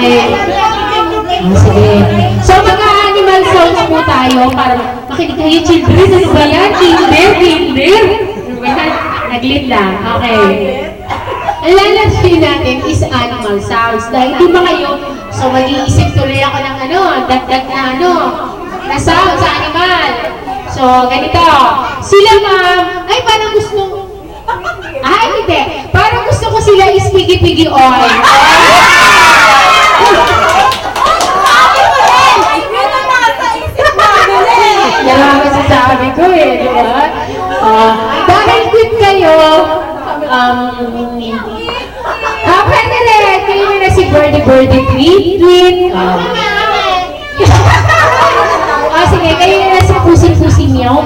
Okay. Sige. So, mag-animal sounds po tayo para makinig kayo, children. Ano ba yan? Kinder? Nag-lead lang. Okay. Ang lalagyan natin is animal sounds. Dahil di ba kayo, so mag-iisip tuloy ako ng dagdag na sound sa animal. So, ganito. Sila ma'am, ay parang gusto, hindi. Parang gusto ko sila is pigi-pigi oil. Yan ang masasabi ko di ba? Dahil good kayo, pwede rin, kayo na si Birdie, tweet. Sige, kayo na si Pusi, meow,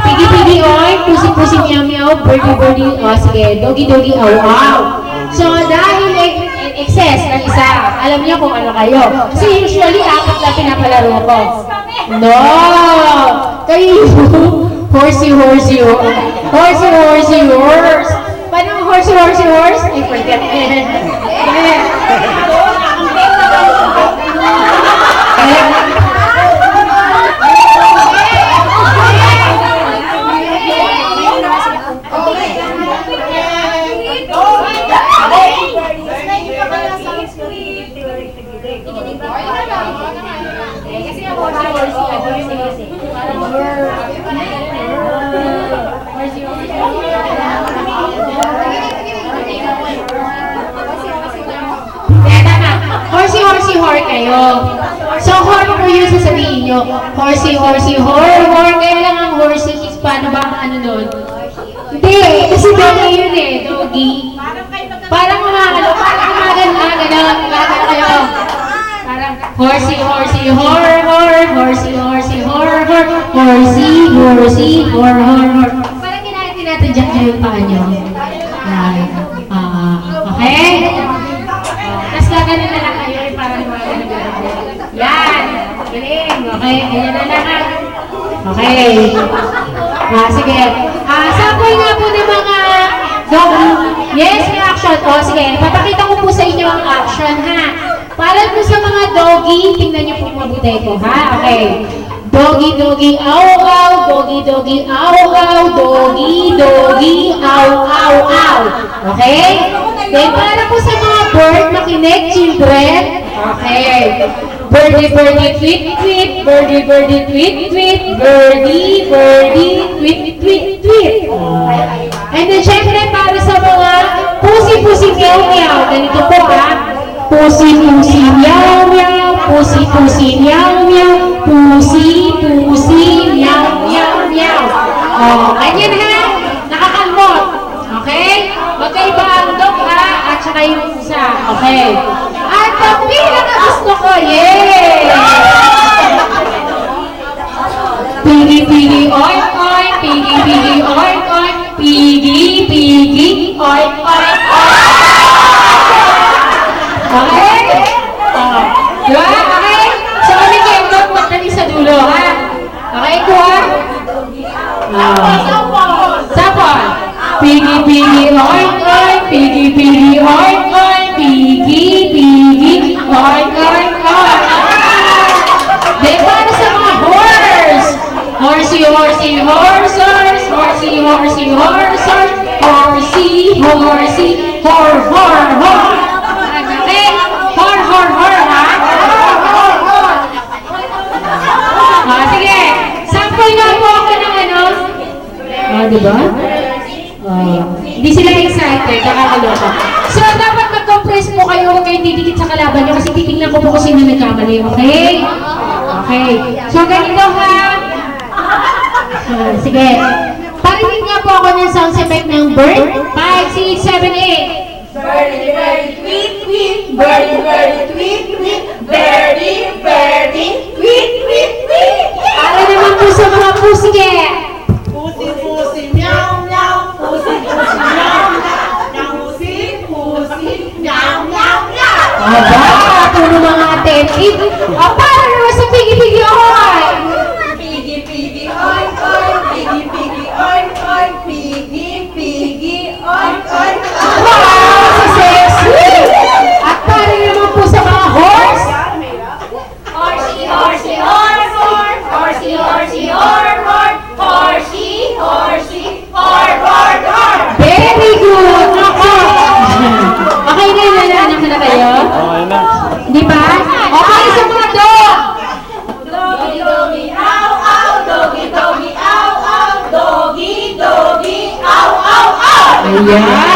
Pigi, oy, Pusi, meow, Birdie, sige, Doggy, aw. So, dahil excess ng isa, alam niyo kung ano kayo. Kasi usually, 4 na pinapalaro ko. No! Kayo, horsey, horse. Paano horsey, horse? I forget. Horsey, kayo. So, horn po yung sasabihin nyo. Horsey, hor. Kaya lang ang horsey is paano ba ang nun? Hindi, kasi doggy yun doggy. Parang gumagano kayo. Parang horsey, hor. Horsey, hor. Parang tinatadyak nyo yung paa nyo. Okay? Tapos gaganin na lang kayo para gumagano. Yan! Galing! Okay, ayan na lang. Okay. Sige. Sample nga po ng mga doggy. Yes, may action. Sige. Papakita ko po sa inyo ang action, ha? Para po sa mga doggy, tingnan niyo po mabuti ko, ha? Okay. Doggy, aw. Doggy, aw. Doggy, aw. Okay? Then, para po sa mga bird, makinig, children. Okay. Birdie, tweet. Birdie, tweet. Birdie, tweet. And then, syempre, para sa mga pusi, meow. Ganito po, ha? Pusi, meow. Pusi, meow. Ganyan, ha? Nakakalmot. Okay? Magkaiba ang dog, ha? At saka yung isa. Okay. At ang pinaka-gusto ko, yay! Pigi, oink. Pigi, oink. Pigi, oink. Okay? Diba? Okay? So, kami kayo magpagdali sa dulo, ha? Okay, kuha? Sapon. Pigi, oink. Pigi, oink. Pigi, oink. Then, para sa mga horse. Horsey, hor. Okay? Hor, ha? Sige. Sample nga po ako ng diba? Hindi sila excited, nakakaloka. So, dapat mag-compress po kayo kung kayo didikit sa kalaban nyo kasi titignan ko po kung sino nagkamali, okay? Okay. So, ganito, ha? Sige. Parinig nga po ako ng sound effect ng bird. 5, 6, 7, 8. Birdie, tweet. Birdie, tweet. Birdie, tweet. Para naman po sa mga pussycat. Pusi, meow. Pusi, meow. Aba, puro mga tetik. Para naman sa pigi-pigi oil. Pigi, oink. Pigi, oink. Wow, sa sexy. At para naman po sa Horsey, horsey, horsey, horsey, hor. Very good! Okay. Okay na yun, anak na kayo? Okay na. Di ba? Okay, sa mga dog! Doggy, doggy, ow, ow, doggy, doggy, ow, ow, doggy, doggy, ow, ow, ow. Ayan!